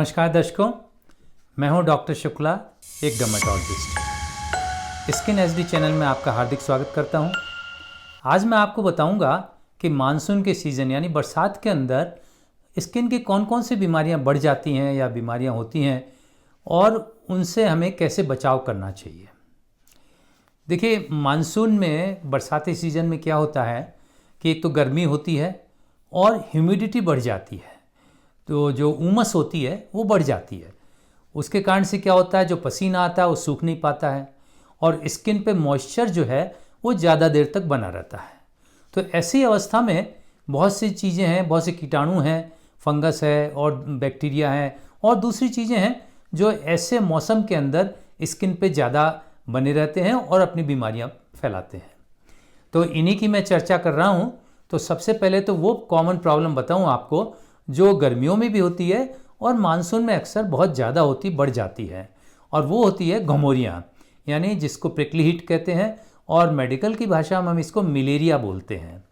नमस्कार दर्शकों, मैं हूं डॉक्टर शुक्ला, एक डर्मेटोलॉजिस्ट। स्किन एसडी चैनल में आपका हार्दिक स्वागत करता हूं। आज मैं आपको बताऊंगा कि मानसून के सीज़न यानी बरसात के अंदर स्किन की कौन कौन सी बीमारियां बढ़ जाती हैं या बीमारियां होती हैं और उनसे हमें कैसे बचाव करना चाहिए। देखिए, मानसून में बरसाती सीज़न में क्या होता है कि एक तो गर्मी होती है और ह्यूमिडिटी बढ़ जाती है, तो जो उमस होती है वो बढ़ जाती है। उसके कारण से क्या होता है, जो पसीना आता है वो सूख नहीं पाता है और स्किन पे मॉइस्चर जो है वो ज़्यादा देर तक बना रहता है। तो ऐसी अवस्था में बहुत सी चीज़ें हैं, बहुत से कीटाणु हैं, फंगस है और बैक्टीरिया हैं और दूसरी चीज़ें हैं जो ऐसे मौसम के अंदर स्किन पे ज़्यादा बने रहते हैं और अपनी बीमारियां फैलाते हैं। तो इन्हीं की मैं चर्चा कर रहा हूं। तो सबसे पहले तो वो कॉमन प्रॉब्लम बताऊं आपको जो गर्मियों में भी होती है और मानसून में अक्सर बहुत ज़्यादा बढ़ जाती है, और वो होती है घमौरियाँ, यानी जिसको प्रिकली हीट कहते हैं और मेडिकल की भाषा में हम इसको मलेरिया बोलते हैं।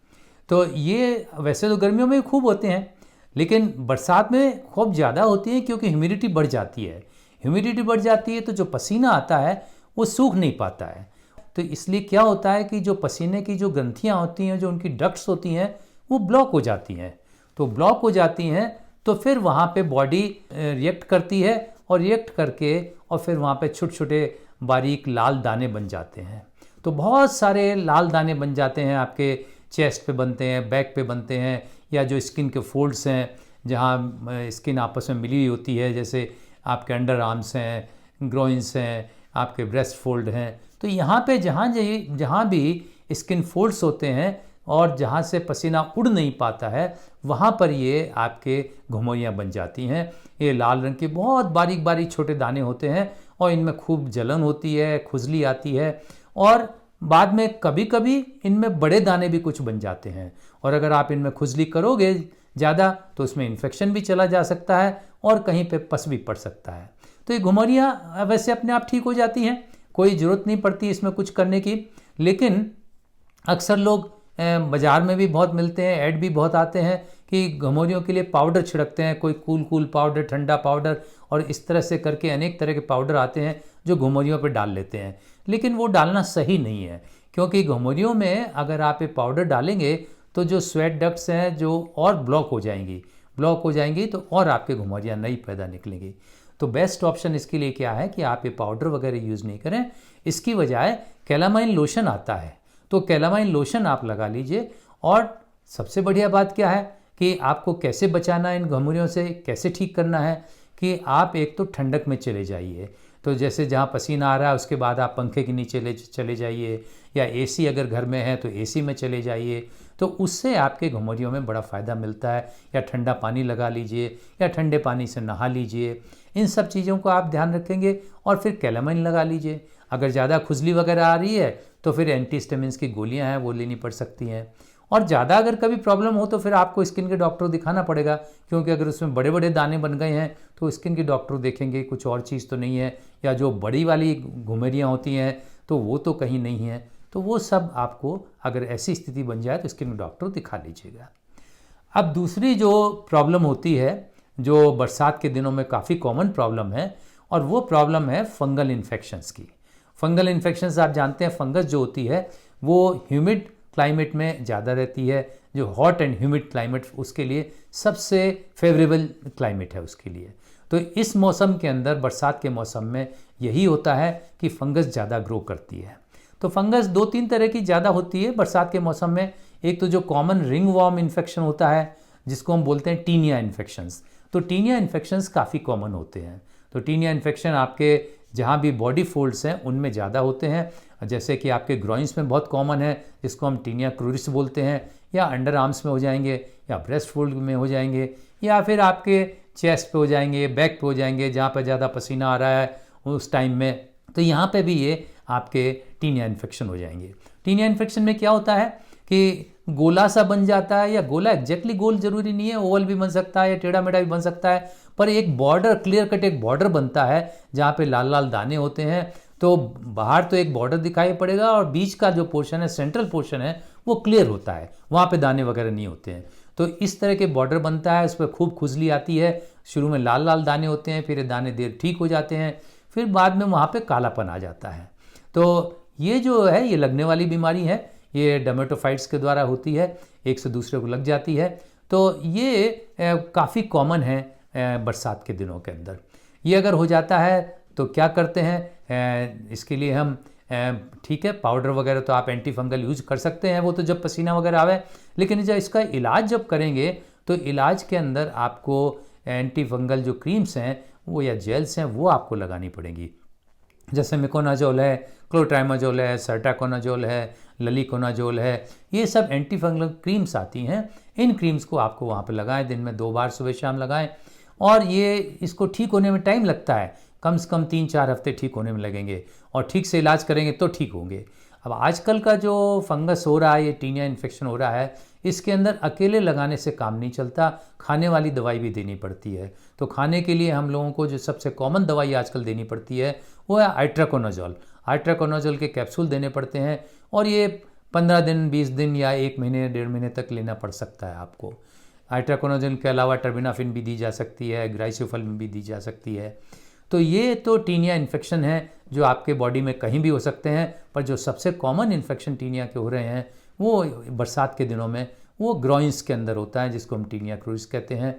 तो ये वैसे तो गर्मियों में खूब होते हैं, लेकिन बरसात में खूब ज़्यादा होती है क्योंकि ह्यूमिडिटी बढ़ जाती है। ह्यूमिडिटी बढ़ जाती है तो जो पसीना आता है वो सूख नहीं पाता है। तो इसलिए क्या होता है कि जो पसीने की जो ग्रंथियाँ होती हैं, जो उनकी डक्ट्स होती हैं, वो ब्लॉक हो जाती हैं। तो ब्लॉक हो जाती हैं तो फिर वहाँ पे बॉडी रिएक्ट करती है और रिएक्ट करके और फिर वहाँ पे छोटे छोटे बारीक लाल दाने बन जाते हैं। तो बहुत सारे लाल दाने बन जाते हैं, आपके चेस्ट पे बनते हैं, बैक पे बनते हैं, या जो स्किन के फोल्ड्स हैं जहाँ स्किन आपस में मिली हुई होती है, जैसे आपके अंडर आर्म्स हैं, ग्रोइंस हैं, आपके ब्रेस्ट फोल्ड हैं। तो यहाँ पे जहाँ भी स्किन फोल्ड्स होते हैं और जहाँ से पसीना उड़ नहीं पाता है, वहाँ पर ये आपके घुमौरियाँ बन जाती हैं। ये लाल रंग के बहुत बारीक बारीक छोटे दाने होते हैं और इनमें खूब जलन होती है, खुजली आती है और बाद में कभी कभी इनमें बड़े दाने भी कुछ बन जाते हैं। और अगर आप इनमें खुजली करोगे ज़्यादा तो उसमें इन्फेक्शन भी चला जा सकता है और कहीं पे पस भी पड़ सकता है। तो ये घुमौरियाँ वैसे अपने आप ठीक हो जाती हैं, कोई ज़रूरत नहीं पड़ती इसमें कुछ करने की। लेकिन अक्सर लोग बाज़ार में भी बहुत मिलते हैं, ऐड भी बहुत आते हैं कि घमौरियों के लिए पाउडर छिड़कते हैं, कोई कूल पाउडर, ठंडा पाउडर, और इस तरह से करके अनेक तरह के पाउडर आते हैं जो घमौरियों पर डाल लेते हैं। लेकिन वो डालना सही नहीं है, क्योंकि घमौरियों में अगर आप ये पाउडर डालेंगे तो जो स्वेट डक्ट्स हैं जो और ब्लॉक हो जाएंगी तो और आपके घमौरियाँ नई पैदा निकलेंगी। तो बेस्ट ऑप्शन इसके लिए क्या है कि आप ये पाउडर वगैरह यूज़ नहीं करें, इसकी बजाय कैलामाइन लोशन आता है, तो कैलामाइन लोशन आप लगा लीजिए। और सबसे बढ़िया बात क्या है कि आपको कैसे बचाना है इन घमौरियों से, कैसे ठीक करना है कि आप एक तो ठंडक में चले जाइए। तो जैसे जहाँ पसीना आ रहा है उसके बाद आप पंखे के नीचे चले जाइए, या एसी अगर घर में है तो एसी में चले जाइए, तो उससे आपके घमौरियों में बड़ा फ़ायदा मिलता है। या ठंडा पानी लगा लीजिए या ठंडे पानी से नहा लीजिए। इन सब चीज़ों को आप ध्यान रखेंगे और फिर कैलामाइन लगा लीजिए। अगर ज़्यादा खुजली वगैरह आ रही है तो फिर एंटीहिस्टामिन्स की गोलियां हैं वो लेनी पड़ सकती हैं। और ज़्यादा अगर कभी प्रॉब्लम हो तो फिर आपको स्किन के डॉक्टर दिखाना पड़ेगा, क्योंकि अगर उसमें बड़े बड़े दाने बन गए हैं तो स्किन के डॉक्टर देखेंगे कुछ और चीज़ तो नहीं है, या जो बड़ी वाली घुमौरियाँ होती हैं तो वो तो कहीं नहीं है। तो वो सब आपको अगर ऐसी स्थिति बन जाए तो स्किन के डॉक्टर दिखा लीजिएगा। अब दूसरी जो प्रॉब्लम होती है जो बरसात के दिनों में काफ़ी कॉमन प्रॉब्लम है, और वो प्रॉब्लम है फंगल इन्फेक्शंस की। फंगल इन्फेक्शंस आप जानते हैं, फंगस जो होती है वो ह्यूमिड क्लाइमेट में ज़्यादा रहती है। जो हॉट एंड ह्यूमिड क्लाइमेट उसके लिए सबसे फेवरेबल क्लाइमेट है उसके लिए। तो इस मौसम के अंदर, बरसात के मौसम में यही होता है कि फंगस ज़्यादा ग्रो करती है। तो फंगस 2-3 तरह की ज़्यादा होती है बरसात के मौसम में। एक तो जो कॉमन रिंग वॉर्म इन्फेक्शन होता है जिसको हम बोलते हैं टीनिया इन्फेक्शंस। तो टीनिया इन्फेक्शंस काफ़ी कॉमन होते हैं। तो टीनिया इन्फेक्शन आपके जहाँ भी बॉडी फोल्ड्स हैं उनमें ज़्यादा होते हैं, जैसे कि आपके ग्रॉइंस में बहुत कॉमन है जिसको हम टीनिया क्रूरिस बोलते हैं, या अंडर आर्म्स में हो जाएंगे, या ब्रेस्ट फोल्ड में हो जाएंगे, या फिर आपके चेस्ट पे हो जाएंगे, बैक पे हो जाएंगे जहाँ पर ज़्यादा पसीना आ रहा है उस टाइम में। तो यहाँ पे भी ये आपके टीनिया इन्फेक्शन हो जाएंगे। टीनिया इन्फेक्शन में क्या होता है कि गोला सा बन जाता है, या गोला एग्जैक्टली गोल जरूरी नहीं है, ओवल भी बन सकता है या टेढ़ा मेढ़ा भी बन सकता है, पर एक बॉर्डर, क्लियर कट एक बॉर्डर बनता है जहाँ पे लाल लाल दाने होते हैं। तो बाहर तो एक बॉर्डर दिखाई पड़ेगा और बीच का जो पोर्शन है, सेंट्रल पोर्शन है, वो क्लियर होता है, वहाँ पे दाने वगैरह नहीं होते हैं। तो इस तरह के बॉर्डर बनता है, उस पर खूब खुजली आती है। शुरू में लाल लाल दाने होते हैं, फिर ये दाने देर ठीक हो जाते हैं, फिर बाद में वहाँ पे कालापन आ जाता है। तो ये जो है ये लगने वाली बीमारी है, ये डर्मेटोफाइट्स के द्वारा होती है, एक से दूसरे को लग जाती है। तो ये काफ़ी कॉमन है बरसात के दिनों के अंदर। ये अगर हो जाता है तो क्या करते हैं, इसके लिए हम ठीक है पाउडर वगैरह तो आप एंटी फंगल यूज कर सकते हैं, वो तो जब पसीना वगैरह आवे। लेकिन जब इसका इलाज जब करेंगे तो इलाज के अंदर आपको एंटी फंगल जो क्रीम्स हैं वो या जेल्स हैं वो आपको लगानी पड़ेंगी। जैसे मिकोनाजोल है, क्लोट्राइमाजोल है, सर्टाकोनाजोल है, ललीकोनाजोल है, ये सब एंटी फंगल क्रीम्स आती हैं। इन क्रीम्स को आपको वहाँ पे लगाएं, दिन में 2 बार सुबह शाम लगाएं। और ये इसको ठीक होने में टाइम लगता है, कम से कम 3-4 हफ्ते ठीक होने में लगेंगे, और ठीक से इलाज करेंगे तो ठीक होंगे। अब आजकल का जो फंगस हो रहा है, ये टीनिया इन्फेक्शन हो रहा है, इसके अंदर अकेले लगाने से काम नहीं चलता, खाने वाली दवाई भी देनी पड़ती है। तो खाने के लिए हम लोगों को जो सबसे कॉमन दवाई आजकल देनी पड़ती है वो है आइट्राकोनाजोल। आइट्राकोनाजोल के कैप्सूल देने पड़ते हैं, और ये 15 दिन, 20 दिन या 1 महीने 1.5 महीने तक लेना पड़ सकता है आपको। आइट्राकोनाजोल के अलावा टर्बिनाफिन भी दी जा सकती है, ग्राइसोफल भी दी जा सकती है। तो ये तो टीनिया इन्फेक्शन है जो आपके बॉडी में कहीं भी हो सकते हैं, पर जो सबसे कॉमन इन्फेक्शन टीनिया के हो रहे हैं वो बरसात के दिनों में वो ग्रॉइंस के अंदर होता है, जिसको हम टीनिया क्रूजिस कहते हैं।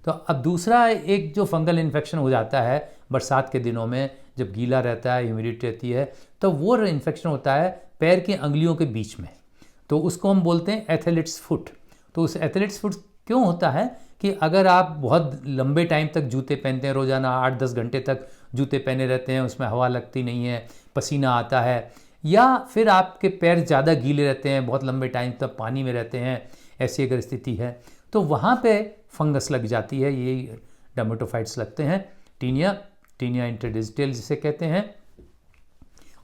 तो अब दूसरा एक जो फंगल इन्फेक्शन हो जाता है बरसात के दिनों में, जब गीला रहता है, ह्यूमिडिटी रहती है, तो वो इन्फेक्शन होता है पैर की अंगुलियों के बीच में। तो उसको हम बोलते हैं एथलीट्स फुट। तो उस एथलीट्स फुट क्यों होता है कि अगर आप बहुत लंबे टाइम तक जूते पहनते हैं, रोज़ाना 8-10 घंटे तक जूते पहने रहते हैं, उसमें हवा लगती नहीं है, पसीना आता है, या फिर आपके पैर ज़्यादा गीले रहते हैं, बहुत लंबे टाइम तक पानी में रहते हैं, ऐसी अगर स्थिति है तो वहाँ पे फंगस लग जाती है, ये डर्मेटोफाइट्स लगते हैं, टीनिया इंटरडिजिटल जिसे कहते हैं।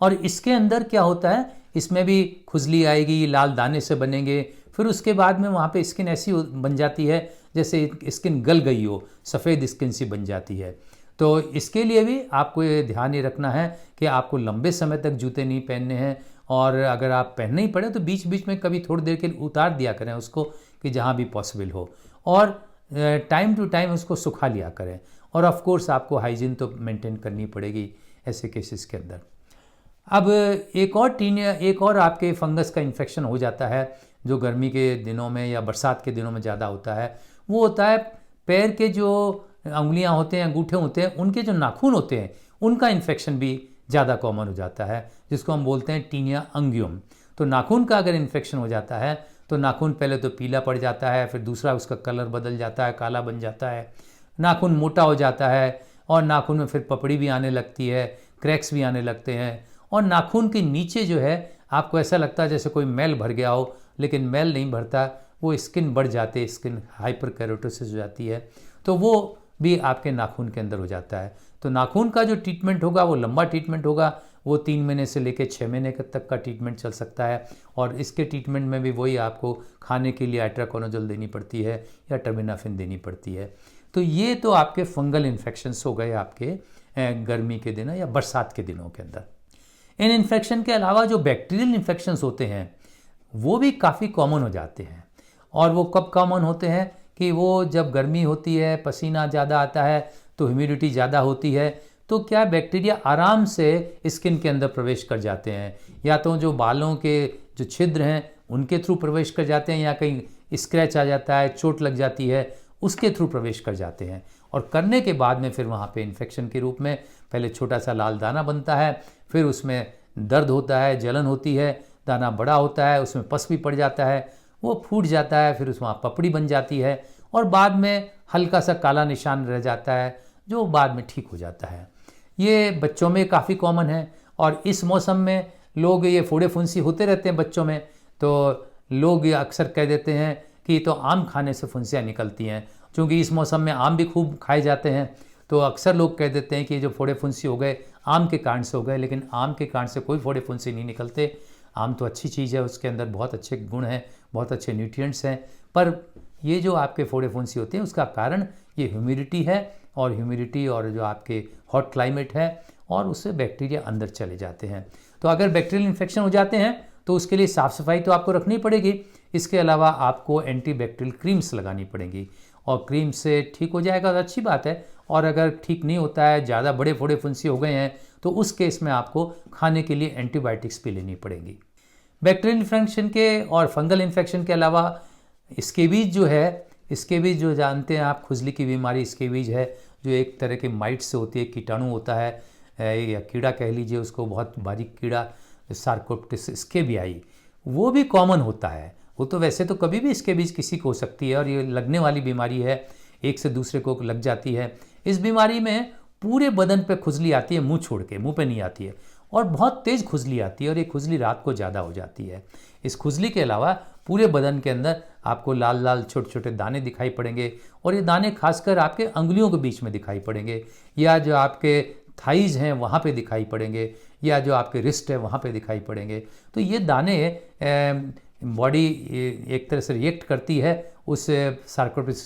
और इसके अंदर क्या होता है, इसमें भी खुजली आएगी, लाल दाने से बनेंगे, फिर उसके बाद में वहाँ पे स्किन ऐसी बन जाती है जैसे स्किन गल गई हो, सफ़ेद स्किन सी बन जाती है। तो इसके लिए भी आपको ये ध्यान ये रखना है कि आपको लंबे समय तक जूते नहीं पहनने हैं, और अगर आप पहनने ही पड़े तो बीच बीच में कभी थोड़ी देर के लिए उतार दिया करें उसको, कि जहाँ भी पॉसिबल हो, और टाइम टू टाइम उसको सुखा लिया करें। और ऑफ कोर्स आपको हाइजीन तो मेंटेन करनी पड़ेगी ऐसे केसेस के अंदर। अब एक और आपके फंगस का इन्फेक्शन हो जाता है जो गर्मी के दिनों में या बरसात के दिनों में ज़्यादा होता है, वो होता है पैर के जो उंगलियां होते हैं, अंगूठे होते हैं, उनके जो नाखून होते हैं उनका इन्फेक्शन भी ज़्यादा कॉमन हो जाता है, जिसको हम बोलते हैं टीनिया अंगियम। तो नाखून का अगर इन्फेक्शन हो जाता है तो नाखून पहले तो पीला पड़ जाता है, फिर दूसरा उसका कलर बदल जाता है, काला बन जाता है, नाखून मोटा हो जाता है, और नाखून में फिर पपड़ी भी आने लगती है, क्रैक्स भी आने लगते हैं, और नाखून के नीचे जो है आपको ऐसा लगता है जैसे कोई मैल भर गया हो, लेकिन मैल नहीं भरता, वो स्किन बढ़ जाते हैं, स्किन हाइपर केरोटोसिस हो जाती है, तो वो भी आपके नाखून के अंदर हो जाता है। तो नाखून का जो ट्रीटमेंट होगा वो लंबा ट्रीटमेंट होगा, वो 3 महीने से लेकर 6 महीने तक का ट्रीटमेंट चल सकता है, और इसके ट्रीटमेंट में भी वही आपको खाने के लिए आइट्राकोनाजोल देनी पड़ती है या टर्बिनाफिन देनी पड़ती है। तो ये तो आपके फंगल इन्फेक्शंस हो गए आपके गर्मी के दिनों या बरसात के दिनों के अंदर। इन इन्फेक्शन के अलावा जो बैक्टीरियल इन्फेक्शंस होते हैं वो भी काफ़ी कॉमन हो जाते हैं, और वो कब कॉमन होते हैं कि वो जब गर्मी होती है, पसीना ज़्यादा आता है, तो ह्यूमिडिटी ज़्यादा होती है, तो क्या बैक्टीरिया आराम से स्किन के अंदर प्रवेश कर जाते हैं, या तो जो बालों के जो छिद्र हैं उनके थ्रू प्रवेश कर जाते हैं, या कहीं स्क्रैच आ जाता है, चोट लग जाती है, उसके थ्रू प्रवेश कर जाते हैं, और करने के बाद में फिर वहाँ पे इन्फेक्शन के रूप में पहले छोटा सा लाल दाना बनता है, फिर उसमें दर्द होता है, जलन होती है, दाना बड़ा होता है, उसमें पस भी पड़ जाता है, वो फूट जाता है, फिर उसमें पपड़ी बन जाती है, और बाद में हल्का सा काला निशान रह जाता है जो बाद में ठीक हो जाता है। ये बच्चों में काफ़ी कॉमन है, और इस मौसम में लोग ये फोड़े फुंसी होते रहते हैं बच्चों में, तो लोग ये अक्सर कह देते हैं कि तो आम खाने से फुंसियाँ निकलती हैं, क्योंकि इस मौसम में आम भी खूब खाए जाते हैं, तो अक्सर लोग कह देते हैं कि जो फोड़े फुंसी हो गए आम के कारण से हो गए, लेकिन आम के कारण से कोई फोड़े फुंसी नहीं निकलते। आम तो अच्छी चीज़ है, उसके अंदर बहुत अच्छे गुण हैं, बहुत अच्छे न्यूट्रिएंट्स हैं, पर ये जो आपके फोड़े फुंसी होते हैं उसका कारण ये ह्यूमिडिटी है, और ह्यूमिडिटी और जो आपके हॉट क्लाइमेट है, और उससे बैक्टीरिया अंदर चले जाते हैं। तो अगर बैक्टीरियल इन्फेक्शन हो जाते हैं तो उसके लिए साफ़ सफाई तो आपको रखनी पड़ेगी। इसके अलावा आपको एंटीबैक्टीरियल क्रीम्स लगानी पड़ेंगी, और क्रीम से ठीक हो जाएगा तो अच्छी बात है। और अगर ठीक नहीं होता है, ज़्यादा बड़े फोड़े फुंसी हो गए हैं, तो उस केस में आपको खाने के लिए एंटीबायोटिक्स भी लेनी पड़ेंगी। बैक्टीरियल इन्फेक्शन के और फंगल इन्फेक्शन के अलावा स्केबीज जो है, स्केबीज जो जानते हैं आप, खुजली की बीमारी स्केबीज है, जो एक तरह के माइट से होती है, कीटाणु होता है या कीड़ा कह लीजिए उसको, बहुत बारीक कीड़ा, सार्कोप्टेस स्केबियाई, वो भी कॉमन होता है। वो तो वैसे तो कभी भी स्केबीज किसी को हो सकती है, और ये लगने वाली बीमारी है, एक से दूसरे को लग जाती है। इस बीमारी में पूरे बदन पे खुजली आती है, मुंह छोड़ के, मुंह पे नहीं आती है, और बहुत तेज़ खुजली आती है, और ये खुजली रात को ज़्यादा हो जाती है। इस खुजली के अलावा पूरे बदन के अंदर आपको लाल लाल छोटे छोटे दाने दिखाई पड़ेंगे, और ये दाने खासकर आपके अंगुलियों के बीच में दिखाई पड़ेंगे, या जो आपके थाइज हैं वहाँ पे दिखाई पड़ेंगे, या जो आपके रिस्ट है वहाँ पे दिखाई पड़ेंगे। तो ये दाने बॉडी एक तरह से रिएक्ट करती है उस सार्कोप्टेस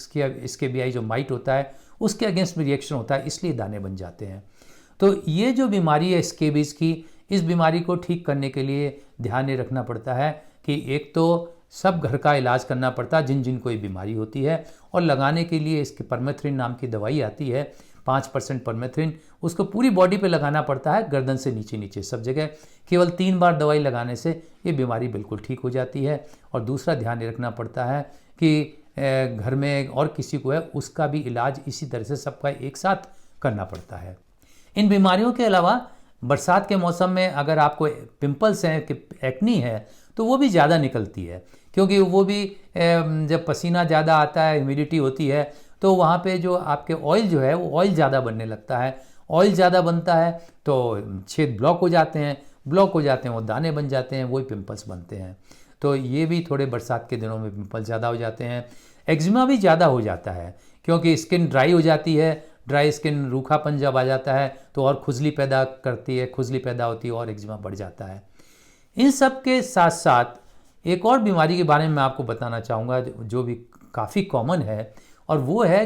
स्केबियाई जो माइट होता है उसके अगेंस्ट में रिएक्शन होता है, इसलिए दाने बन जाते हैं। तो ये जो बीमारी है स्केबीज की, इस बीमारी को ठीक करने के लिए ध्यान ये रखना पड़ता है कि एक तो सब घर का इलाज करना पड़ता है जिन जिन को ये बीमारी होती है, और लगाने के लिए इसके परमेथ्रिन नाम की दवाई आती है, 5% परमेथ्रिन, उसको पूरी बॉडी पे लगाना पड़ता है, गर्दन से नीचे नीचे सब जगह। केवल 3 बार दवाई लगाने से ये बीमारी बिल्कुल ठीक हो जाती है। और दूसरा ध्यान ये रखना पड़ता है कि घर में और किसी को है उसका भी इलाज इसी तरह से सबका एक साथ करना पड़ता है। इन बीमारियों के अलावा बरसात के मौसम में अगर आपको पिंपल्स हैं, कि एक्नी है, तो वो भी ज़्यादा निकलती है, क्योंकि वो भी जब पसीना ज़्यादा आता है, ह्यूमिडिटी होती है, तो वहाँ पे जो आपके ऑयल जो है वो ऑयल ज़्यादा बनने लगता है। ऑयल ज़्यादा बनता है तो छेद ब्लॉक हो जाते हैं, ब्लॉक हो जाते हैं वो दाने बन जाते हैं, वही पिंपल्स बनते हैं। तो ये भी थोड़े बरसात के दिनों में पिंपल ज़्यादा हो जाते हैं। एक्जिमा भी ज़्यादा हो जाता है, क्योंकि स्किन ड्राई हो जाती है, ड्राई स्किन, रूखापन जब आ जाता है तो और खुजली पैदा करती है, खुजली पैदा होती है और एक्जिमा बढ़ जाता है। इन सब के साथ साथ एक और बीमारी के बारे में मैं आपको बताना चाहूँगा जो भी काफ़ी कॉमन है, और वो है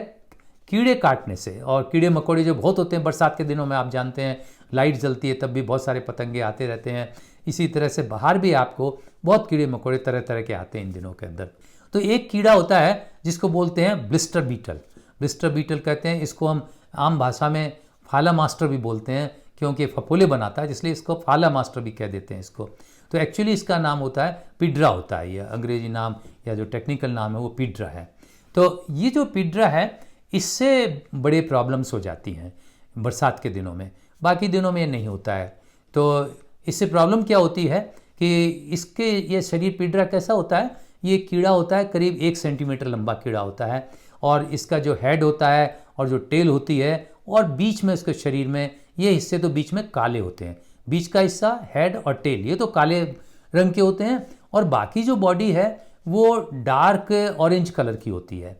कीड़े काटने से। और कीड़े मकोड़े जो बहुत होते हैं बरसात के दिनों में, आप जानते हैं लाइट जलती है तब भी बहुत सारे पतंगे आते रहते हैं, इसी तरह से बाहर भी आपको बहुत कीड़े मकोड़े तरह तरह के आते हैं इन दिनों के अंदर। तो एक कीड़ा होता है जिसको बोलते हैं ब्लिस्टर बीटल, ब्लिस्टर बीटल कहते हैं इसको, हम आम भाषा में फाला मास्टर भी बोलते हैं, क्योंकि फफोले बनाता है इसलिए इसको फाला मास्टर भी कह देते हैं इसको। तो एक्चुअली इसका नाम होता है पिड्रा होता है, यह अंग्रेजी नाम या जो टेक्निकल नाम है वो पिड्रा है। तो ये जो पिड्रा है इससे बड़े प्रॉब्लम्स हो जाती हैं बरसात के दिनों में, बाकी दिनों में ये नहीं होता है। तो इससे प्रॉब्लम क्या होती है कि इसके ये शरीर पिड्रा कैसा होता है, ये कीड़ा होता है करीब 1 सेंटीमीटर लंबा कीड़ा होता है, और इसका जो हेड होता है और जो टेल होती है, और बीच में इसके शरीर में ये हिस्से तो बीच में काले होते हैं, बीच का हिस्सा हेड और टेल ये तो काले रंग के होते हैं, और बाकी जो बॉडी है वो डार्क ऑरेंज कलर की होती है।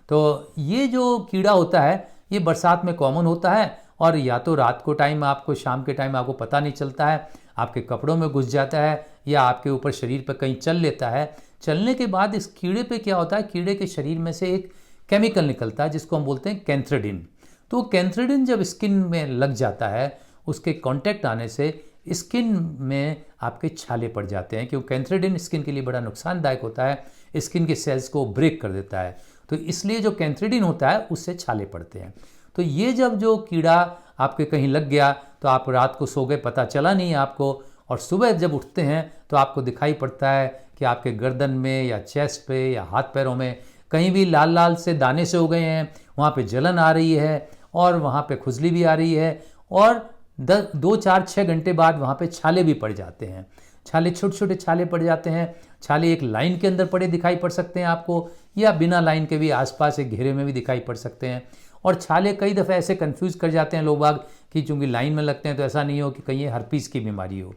तो ये जो कीड़ा होता है ये बरसात में कॉमन होता है, और या तो रात को टाइम आपको, शाम के टाइम आपको पता नहीं चलता है, आपके कपड़ों में घुस जाता है या आपके ऊपर शरीर पर कहीं चल लेता है। चलने के बाद इस कीड़े पे क्या होता है, कीड़े के शरीर में से एक केमिकल निकलता है जिसको हम बोलते हैं कैंथ्रेडिन। तो कैंथ्रेडिन जब स्किन में लग जाता है, उसके कांटेक्ट आने से स्किन में आपके छाले पड़ जाते हैं, क्योंकि कैंथ्रेडिन स्किन के लिए बड़ा नुकसानदायक होता है, स्किन के सेल्स को ब्रेक कर देता है। तो इसलिए जो कैंथ्रेडिन होता है उससे छाले पड़ते हैं। तो ये जब जो कीड़ा आपके कहीं लग गया तो आप रात को सो गए, पता चला नहीं आपको, और सुबह जब उठते हैं तो आपको दिखाई पड़ता है कि आपके गर्दन में या चेस्ट पे या हाथ पैरों में कहीं भी लाल लाल से दाने से हो गए हैं, वहाँ पे जलन आ रही है और वहाँ पे खुजली भी आ रही है, और 2, 4, 6 घंटे बाद वहाँ पे छाले भी पड़ जाते हैं। छाले, छोटे छोटे छाले पड़ जाते हैं। छाले एक लाइन के अंदर पड़े दिखाई पड़ सकते हैं आपको, या बिना लाइन के भी आसपास एक घेरे में भी दिखाई पड़ सकते हैं। और छाले कई दफ़े ऐसे कंफ्यूज कर जाते हैं लोग बाग कि चूँकि लाइन में लगते हैं तो ऐसा नहीं हो कि कहीं ये हर्पीस की बीमारी हो,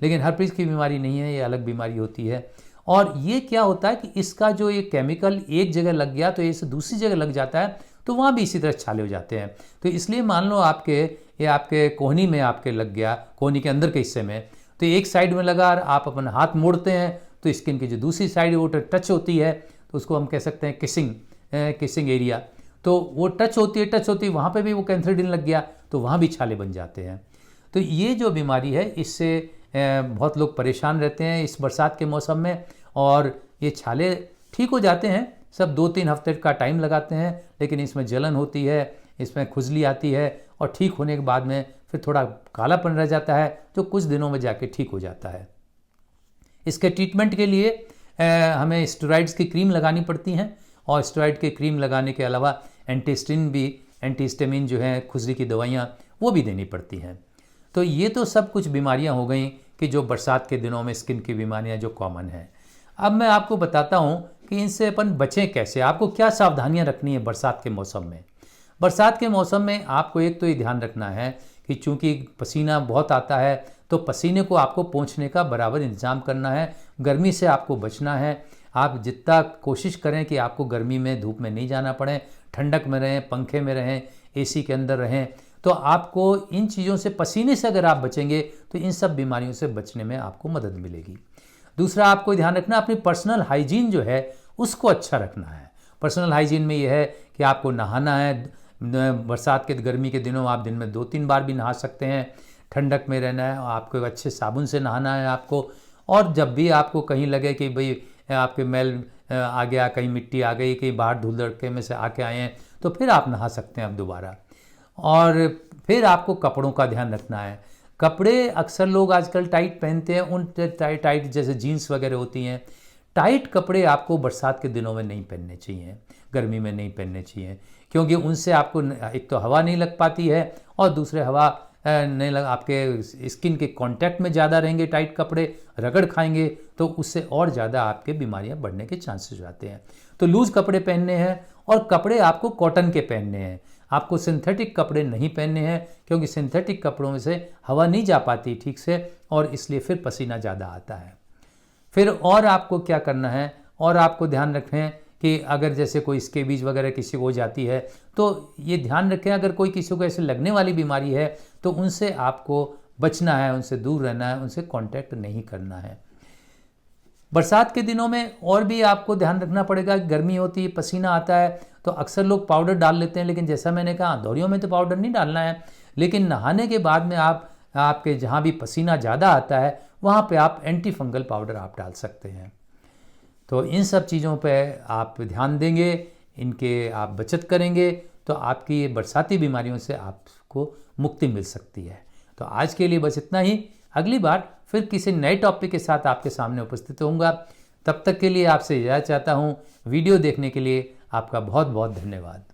लेकिन हर्पीस की बीमारी नहीं है, ये अलग बीमारी होती है। और ये क्या होता है कि इसका जो ये केमिकल एक जगह लग गया तो ये दूसरी जगह लग जाता है, तो वहाँ भी इसी तरह छाले हो जाते हैं। तो इसलिए मान लो आपके कोहनी में आपके लग गया, कोहनी के अंदर के हिस्से में, तो एक साइड में लगा और आप अपना हाथ मोड़ते हैं तो स्किन की जो दूसरी साइड वो टच होती है, तो उसको हम कह सकते हैं किसिंग एरिया। तो वो टच होती है वहाँ पे भी वो कैंथ्रेडिन लग गया तो वहाँ भी छाले बन जाते हैं। तो ये जो बीमारी है इससे बहुत लोग परेशान रहते हैं इस बरसात के मौसम में, और ये छाले ठीक हो जाते हैं, सब 2-3 हफ्ते का टाइम लगाते हैं, लेकिन इसमें जलन होती है, इसमें खुजली आती है, और ठीक होने के बाद में फिर थोड़ा कालापन रह जाता है जो कुछ दिनों में जाके ठीक हो जाता है। इसके ट्रीटमेंट के लिए हमें स्टेरॉइड्स की क्रीम लगानी पड़ती हैं, और स्टेरॉइड की क्रीम लगाने के अलावा एंटीहिस्टामिन जो है खुजली की दवाइयाँ वो भी देनी पड़ती हैं। तो ये तो सब कुछ बीमारियां हो गई कि जो बरसात के दिनों में स्किन की बीमारियां जो कॉमन हैं। अब मैं आपको बताता हूं कि इनसे अपन बचें कैसे, आपको क्या सावधानियां रखनी है बरसात के मौसम में। बरसात के मौसम में आपको एक तो ये ध्यान रखना है कि चूंकि पसीना बहुत आता है तो पसीने को आपको पोंछने का बराबर इंतजाम करना है, गर्मी से आपको बचना है। आप जितना कोशिश करें कि आपको गर्मी में धूप में नहीं जाना पड़े, ठंडक में रहें, पंखे में रहें, एसी के अंदर रहें, तो आपको इन चीज़ों से, पसीने से अगर आप बचेंगे तो इन सब बीमारियों से बचने में आपको मदद मिलेगी। दूसरा आपको ध्यान रखना, अपनी पर्सनल हाइजीन जो है उसको अच्छा रखना है। पर्सनल हाइजीन में यह है कि आपको नहाना है, बरसात के गर्मी के दिनों आप दिन में 2-3 बार भी नहा सकते हैं, ठंडक में रहना है, आपको अच्छे साबुन से नहाना है आपको। और जब भी आपको कहीं लगे कि भाई आपके मैल आ गया, कहीं मिट्टी आ गई, कहीं बाहर धूल धड़के में से आके आए हैं, तो फिर आप नहा सकते हैं अब दोबारा। और फिर आपको कपड़ों का ध्यान रखना है। कपड़े अक्सर लोग आजकल टाइट पहनते हैं, उन टाइट जैसे जीन्स वगैरह होती हैं, टाइट कपड़े आपको बरसात के दिनों में नहीं पहनने चाहिए, गर्मी में नहीं पहनने चाहिए, क्योंकि उनसे आपको एक तो हवा नहीं लग पाती है, और दूसरे हवा नहीं लग, आपके स्किन के कांटेक्ट में ज़्यादा रहेंगे टाइट कपड़े, रगड़ खाएंगे तो उससे और ज़्यादा आपके बीमारियां बढ़ने के चांसेस हो जाते हैं। तो लूज़ कपड़े पहनने हैं, और कपड़े आपको कॉटन के पहनने हैं, आपको सिंथेटिक कपड़े नहीं पहनने हैं, क्योंकि सिंथेटिक कपड़ों में से हवा नहीं जा पाती ठीक से, और इसलिए फिर पसीना ज़्यादा आता है। फिर और आपको क्या करना है, और आपको ध्यान रखें कि अगर जैसे कोई स्केबीज वगैरह किसी को हो जाती है तो ये ध्यान रखें, अगर कोई किसी को ऐसे लगने वाली बीमारी है तो उनसे आपको बचना है, उनसे दूर रहना है, उनसे कांटेक्ट नहीं करना है। बरसात के दिनों में और भी आपको ध्यान रखना पड़ेगा, गर्मी होती है, पसीना आता है, तो अक्सर लोग पाउडर डाल लेते हैं, लेकिन जैसा मैंने कहा दौरियों में तो पाउडर नहीं डालना है, लेकिन नहाने के बाद में आपके जहाँ भी पसीना ज़्यादा आता है वहाँ पे आप एंटी फंगल पाउडर आप डाल सकते हैं। तो इन सब चीज़ों पे आप ध्यान देंगे, इनके आप बचत करेंगे, तो आपकी ये बरसाती बीमारियों से आपको मुक्ति मिल सकती है। तो आज के लिए बस इतना ही, अगली बार फिर किसी नए टॉपिक के साथ आपके सामने उपस्थित होऊंगा। तब तक के लिए आपसे इजाज़त चाहता हूँ। वीडियो देखने के लिए आपका बहुत बहुत धन्यवाद।